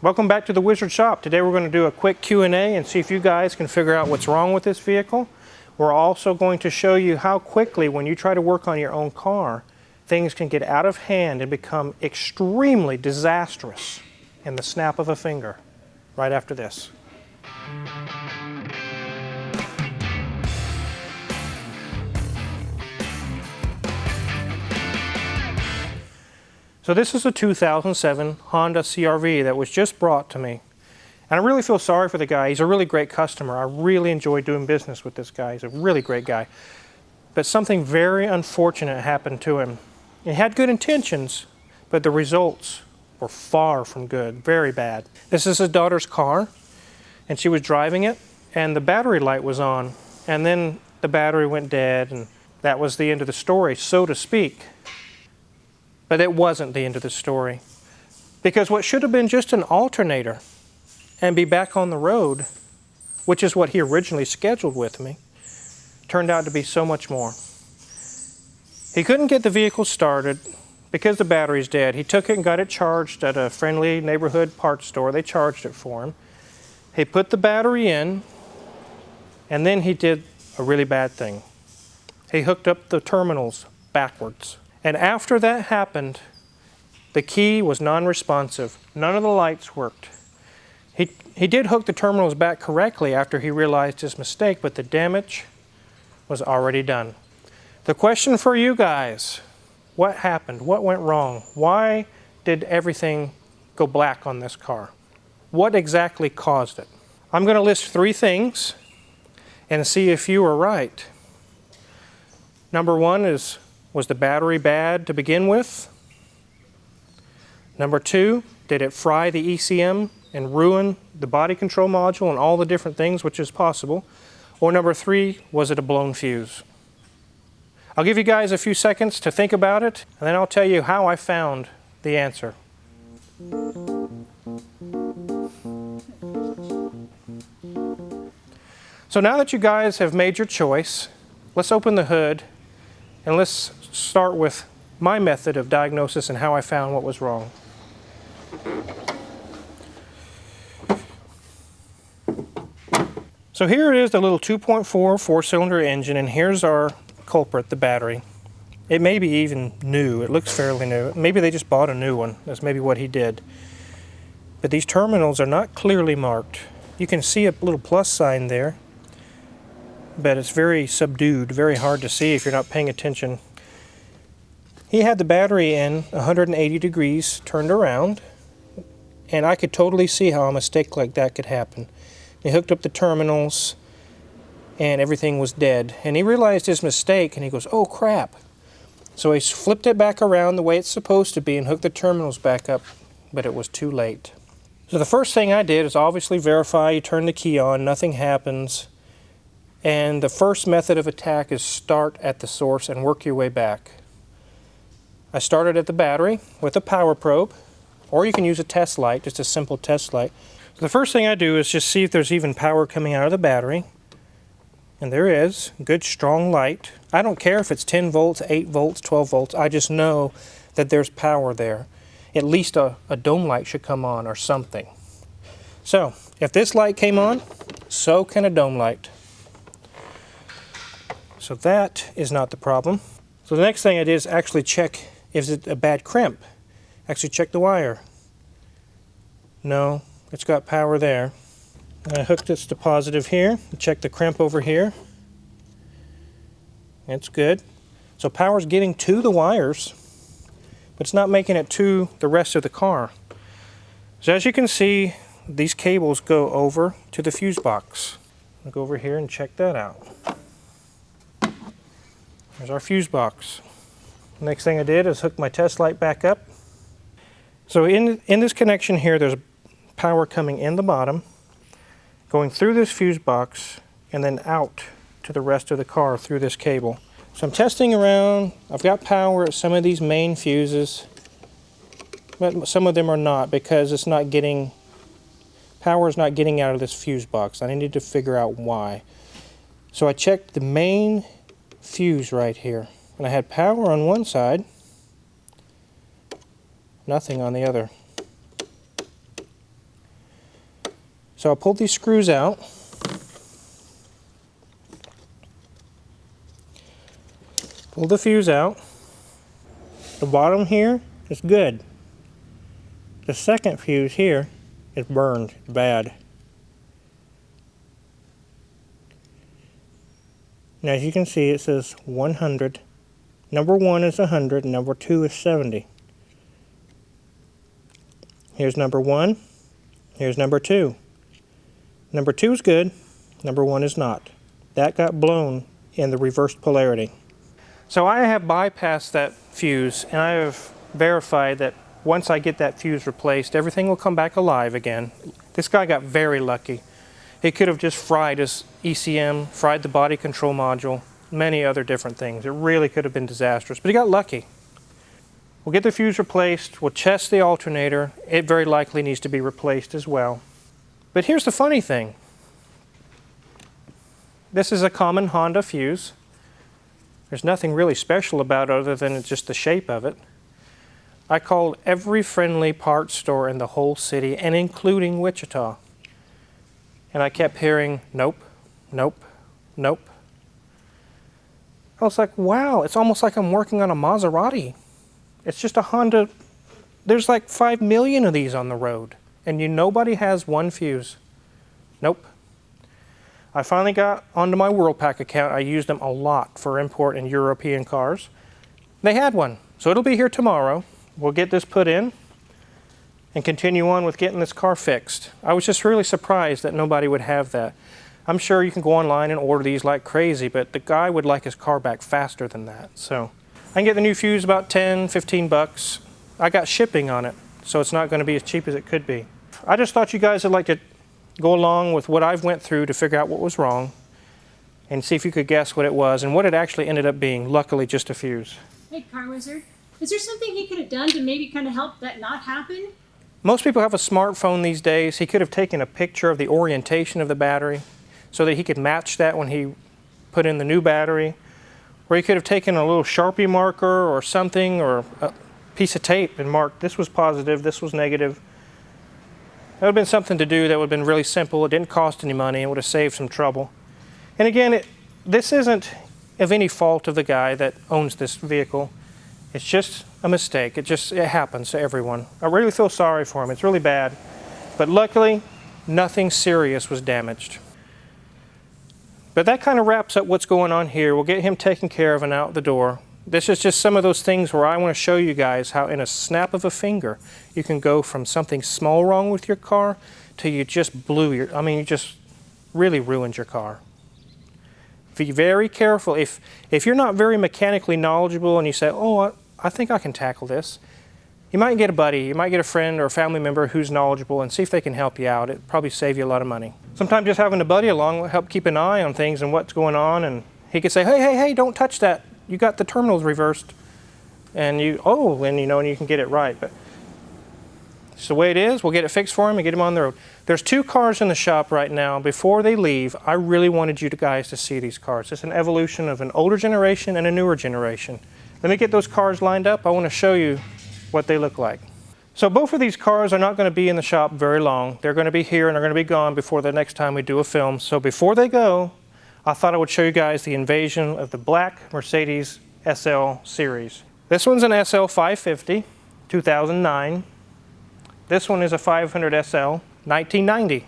Welcome back to the Wizard Shop. Today we're going to do a quick Q&A and see if you guys can figure out what's wrong with this vehicle. We're also going to show you how quickly, when you try to work on your own car, things can get out of hand and become extremely disastrous in the snap of a finger. Right after this. So this is a 2007 Honda CRV that was just brought to me. And I really feel sorry for the guy. He's a really great customer. I really enjoy doing business with this guy. He's a really great guy. But something very unfortunate happened to him. He had good intentions, but the results were far from good, very bad. This is his daughter's car, and she was driving it, and the battery light was on. And then the battery went dead, and that was the end of the story, so to speak. But it wasn't the end of the story. Because what should have been just an alternator and be back on the road, which is what he originally scheduled with me, turned out to be so much more. He couldn't get the vehicle started because the battery's dead. He took it and got it charged at a friendly neighborhood parts store. They charged it for him. He put the battery in, and then he did a really bad thing. He hooked up the terminals backwards. And after that happened, the key was non-responsive. None of the lights worked. He did hook the terminals back correctly after he realized his mistake, but the damage was already done. The question for you guys, what happened? What went wrong? Why did everything go black on this car? What exactly caused it? I'm going to list 3 things and see if you are right. Number 1 was the battery bad to begin with? Number 2, did it fry the ECM and ruin the body control module and all the different things, which is possible? Or number 3, was it a blown fuse? I'll give you guys a few seconds to think about it, and then I'll tell you how I found the answer. So now that you guys have made your choice, let's open the hood and let's start with my method of diagnosis and how I found what was wrong. So here it is, the little 2.4 4-cylinder engine, and here's our culprit, the battery. It may be even new. It looks fairly new. Maybe they just bought a new one. That's maybe what he did. But these terminals are not clearly marked. You can see a little plus sign there, but it's very subdued, very hard to see if you're not paying attention. He had the battery in 180 degrees turned around, and I could totally see how a mistake like that could happen. He hooked up the terminals, and everything was dead. And he realized his mistake, and he goes, oh crap. So he flipped it back around the way it's supposed to be and hooked the terminals back up, but it was too late. So the first thing I did is obviously verify. You turn the key on, nothing happens. And the first method of attack is start at the source and work your way back. I started at the battery with a power probe, or you can use a test light, just a simple test light. So the first thing I do is just see if there's even power coming out of the battery. And there is. Good strong light. I don't care if it's 10 volts, 8 volts, 12 volts. I just know that there's power there. At least a dome light should come on or something. So if this light came on, so can a dome light. So that is not the problem. So the next thing I did is actually check, is it a bad crimp? Actually check the wire. No, it's got power there. I hooked this to positive here. Check the crimp over here. It's good. So power's getting to the wires, but it's not making it to the rest of the car. So as you can see, these cables go over to the fuse box. I'll go over here and check that out. There's our fuse box. Next thing I did is hook my test light back up. So in this connection here, there's power coming in the bottom, going through this fuse box, and then out to the rest of the car through this cable. So I'm testing around. I've got power at some of these main fuses, but some of them are not because it's not getting, power is not getting out of this fuse box. I need to figure out why. So I checked the main fuse right here, and I had power on one side, nothing on the other. So I'll pull these screws out. Pull the fuse out. The bottom here is good. The second fuse here is burned bad. And as you can see, it says 100. Number 1 is 100, and number 2 is 70. Here's number 1. Here's number 2. Number 2 is good. Number 1 is not. That got blown in the reversed polarity. So I have bypassed that fuse, and I have verified that once I get that fuse replaced, everything will come back alive again. This guy got very lucky. He could have just fried his ECM, fried the body control module, many other different things. It really could have been disastrous, but he got lucky. We'll get the fuse replaced, we'll test the alternator. It very likely needs to be replaced as well. But here's the funny thing. This is a common Honda fuse. There's nothing really special about it other than just the shape of it. I called every friendly parts store in the whole city, and including Wichita. And I kept hearing, nope, nope, nope. I was like, wow, it's almost like I'm working on a Maserati. It's just a Honda. There's like 5 million of these on the road, and nobody has one fuse. Nope. I finally got onto my WorldPack account. I used them a lot for import in European cars. They had one, so it'll be here tomorrow. We'll get this put in and continue on with getting this car fixed. I was just really surprised that nobody would have that. I'm sure you can go online and order these like crazy, but the guy would like his car back faster than that. So I can get the new fuse about 10, 15 bucks. I got shipping on it, so it's not going to be as cheap as it could be. I just thought you guys would like to go along with what I've went through to figure out what was wrong and see if you could guess what it was and what it actually ended up being. Luckily, just a fuse. Hey, Car Wizard, is there something he could have done to maybe kind of help that not happen? Most people have a smartphone these days. He could have taken a picture of the orientation of the battery so that he could match that when he put in the new battery. Or he could have taken a little Sharpie marker or something, or a piece of tape and marked this was positive, this was negative. That would have been something to do that would have been really simple. It didn't cost any money. It would have saved some trouble. And again, this isn't of any fault of the guy that owns this vehicle. It's just a mistake. It happens to everyone. I really feel sorry for him. It's really bad. But luckily, nothing serious was damaged. But that kind of wraps up what's going on here. We'll get him taken care of and out the door. This is just some of those things where I want to show you guys how in a snap of a finger you can go from something small wrong with your car to you just you just really ruined your car. Be very careful. If you're not very mechanically knowledgeable and you say, oh, I think I can tackle this, you might get a buddy, you might get a friend or a family member who's knowledgeable and see if they can help you out. It'll probably save you a lot of money. Sometimes just having a buddy along will help keep an eye on things and what's going on, and he could say, hey, don't touch that. You got the terminals reversed, and you can get it right. But it's the way it is. We'll get it fixed for him and get him on the road. There's 2 cars in the shop right now. Before they leave, I really wanted you guys to see these cars. It's an evolution of an older generation and a newer generation. Let me get those cars lined up. I want to show you what they look like. So both of these cars are not going to be in the shop very long. They're going to be here and they're going to be gone before the next time we do a film. So before they go, I thought I would show you guys the invasion of the black Mercedes SL series. This one's an SL 550, 2009. This one is a 500 SL, 1990.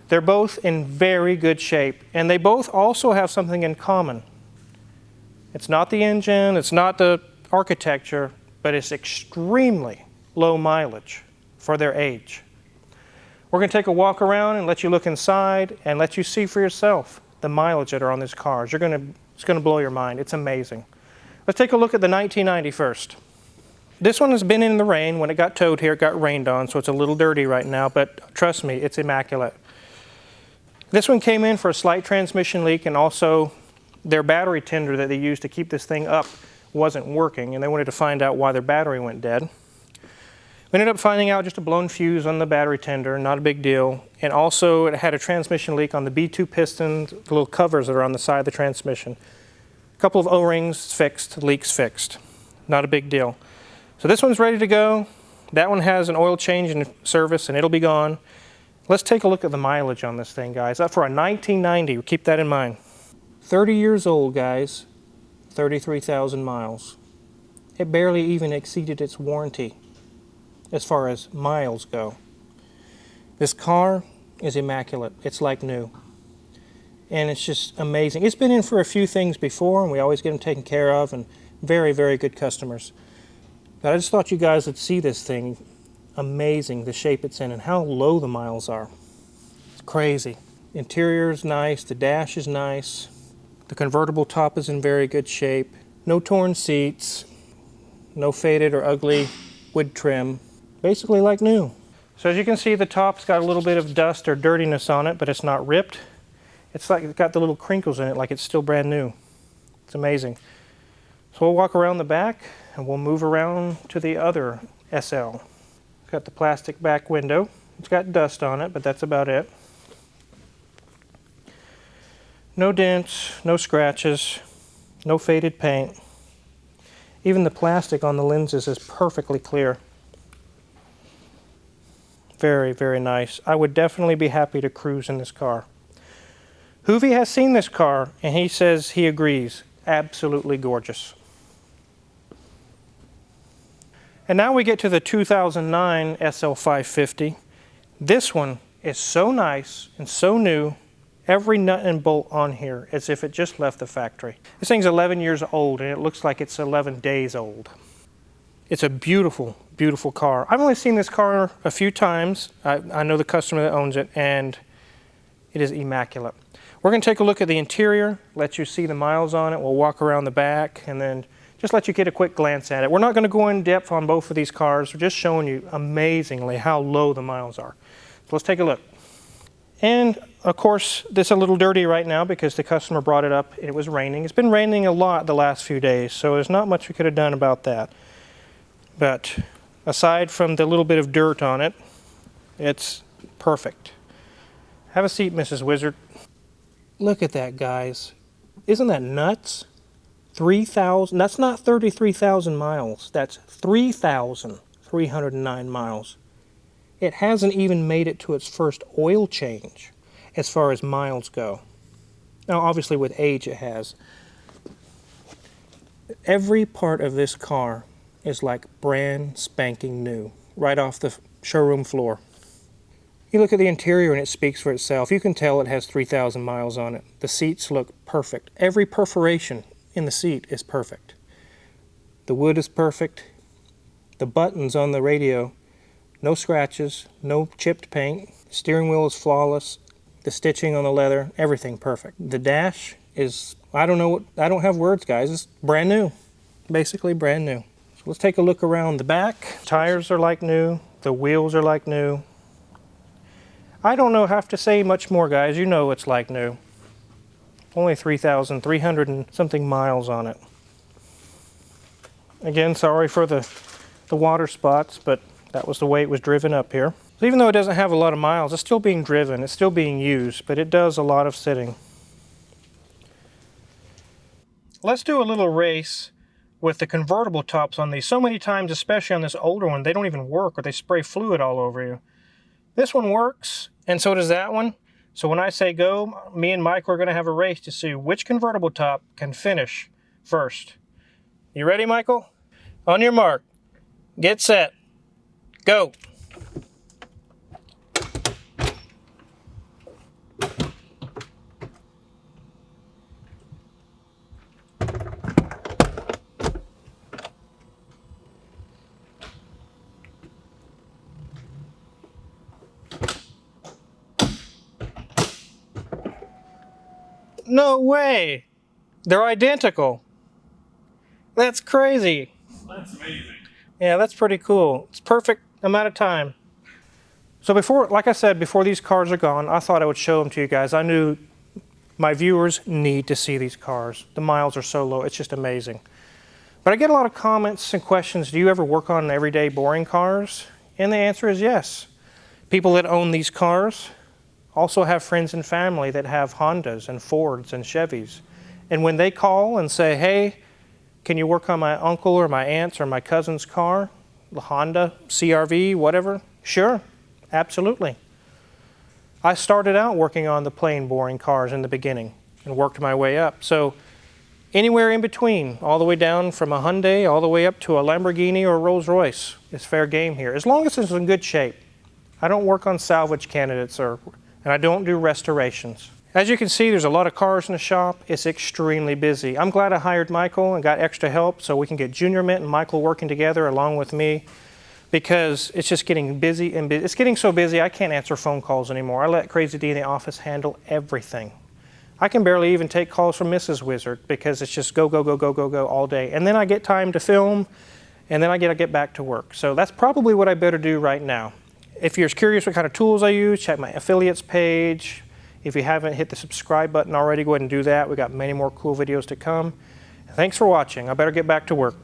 They're both in very good shape, and they both also have something in common. It's not the engine, it's not the architecture, but it's extremely low mileage for their age. We're going to take a walk around and let you look inside and let you see for yourself the mileage that are on these cars. It's going to blow your mind. It's amazing. Let's take a look at the 1990 first. This one has been in the rain. When it got towed here, it got rained on, so it's a little dirty right now, but trust me, it's immaculate. This one came in for a slight transmission leak, and also their battery tender that they used to keep this thing up wasn't working, and they wanted to find out why their battery went dead. We ended up finding out just a blown fuse on the battery tender, not a big deal. And also it had a transmission leak on the B2 pistons, the little covers that are on the side of the transmission. A couple of O-rings fixed, leaks fixed. Not a big deal. So this one's ready to go. That one has an oil change and service, and it'll be gone. Let's take a look at the mileage on this thing, guys. Up for a 1990, keep that in mind. 30 years old, guys, 33,000 miles. It barely even exceeded its warranty as far as miles go. This car is immaculate. It's like new. And it's just amazing. It's been in for a few things before, and we always get them taken care of, and very, very good customers. But I just thought you guys would see this thing. Amazing, the shape it's in and how low the miles are. It's crazy. Interior is nice, the dash is nice. The convertible top is in very good shape. No torn seats, no faded or ugly wood trim. Basically like new. So as you can see, the top's got a little bit of dust or dirtiness on it, but it's not ripped. It's like it's got the little crinkles in it like it's still brand new. It's amazing. So we'll walk around the back and we'll move around to the other SL. It's got the plastic back window. It's got dust on it, but that's about it. No dents, no scratches, no faded paint. Even the plastic on the lenses is perfectly clear. Very, very nice. I would definitely be happy to cruise in this car. Hoovy has seen this car and he says he agrees. Absolutely gorgeous. And now we get to the 2009 SL550. This one is so nice and so new. Every nut and bolt on here as if it just left the factory. This thing's 11 years old and it looks like it's 11 days old. It's a beautiful, beautiful car. I've only seen this car a few times. I know the customer that owns it, and it is immaculate. We're going to take a look at the interior, let you see the miles on it. We'll walk around the back and then just let you get a quick glance at it. We're not going to go in depth on both of these cars. We're just showing you amazingly how low the miles are. So let's take a look. And of course, this is a little dirty right now because the customer brought it up. It was raining. It's been raining a lot the last few days, so there's not much we could have done about that. But aside from the little bit of dirt on it, it's perfect. Have a seat, Mrs. Wizard. Look at that, guys. Isn't that nuts? 3,000, that's not 33,000 miles. That's 3,309 miles. It hasn't even made it to its first oil change as far as miles go. Now, obviously with age it has. Every part of this car is like brand spanking new, right off the showroom floor. You look at the interior and it speaks for itself. You can tell it has 3,000 miles on it. The seats look perfect. Every perforation in the seat is perfect. The wood is perfect. The buttons on the radio, no scratches, no chipped paint. Steering wheel is flawless. The stitching on the leather, everything perfect. The dash is, I don't have words, guys. It's brand new. Basically brand new. So let's take a look around the back. Tires are like new. The wheels are like new. I don't have to say much more, guys. You know it's like new. Only 3,300 and something miles on it. Again, sorry for the water spots, but that was the way it was driven up here. So even though it doesn't have a lot of miles, it's still being driven, it's still being used, but it does a lot of sitting. Let's do a little race with the convertible tops on these. So many times, especially on this older one, they don't even work or they spray fluid all over you. This one works, and so does that one. So when I say go, me and Mike are going to have a race to see which convertible top can finish first. You ready, Michael? On your mark, get set, go. No way! They're identical. That's crazy. That's amazing. Yeah, that's pretty cool. It's perfect amount of time. So before, like I said, before these cars are gone, I thought I would show them to you guys. I knew my viewers need to see these cars. The miles are so low, it's just amazing. But I get a lot of comments and questions, do you ever work on everyday boring cars? And the answer is yes. People that own these cars also have friends and family that have Hondas and Fords and Chevys. And when they call and say, hey, can you work on my uncle or my aunt's or my cousin's car? The Honda CRV, whatever? Sure, absolutely. I started out working on the plain boring cars in the beginning and worked my way up. So anywhere in between, all the way down from a Hyundai all the way up to a Lamborghini or a Rolls Royce is fair game here, as long as it's in good shape. I don't work on salvage candidates and I don't do restorations. As you can see, there's a lot of cars in the shop. It's extremely busy. I'm glad I hired Michael and got extra help so we can get Junior Mint and Michael working together along with me, because it's just getting busy and busy. It's getting so busy I can't answer phone calls anymore. I let Crazy D in the office handle everything. I can barely even take calls from Mrs. Wizard because it's just go, go, go, go, go, go all day. And then I get time to film, and then I get back to work. So that's probably what I better do right now. If you're curious what kind of tools I use, check my affiliates page. If you haven't hit the subscribe button already, go ahead and do that. We've got many more cool videos to come. Thanks for watching. I better get back to work.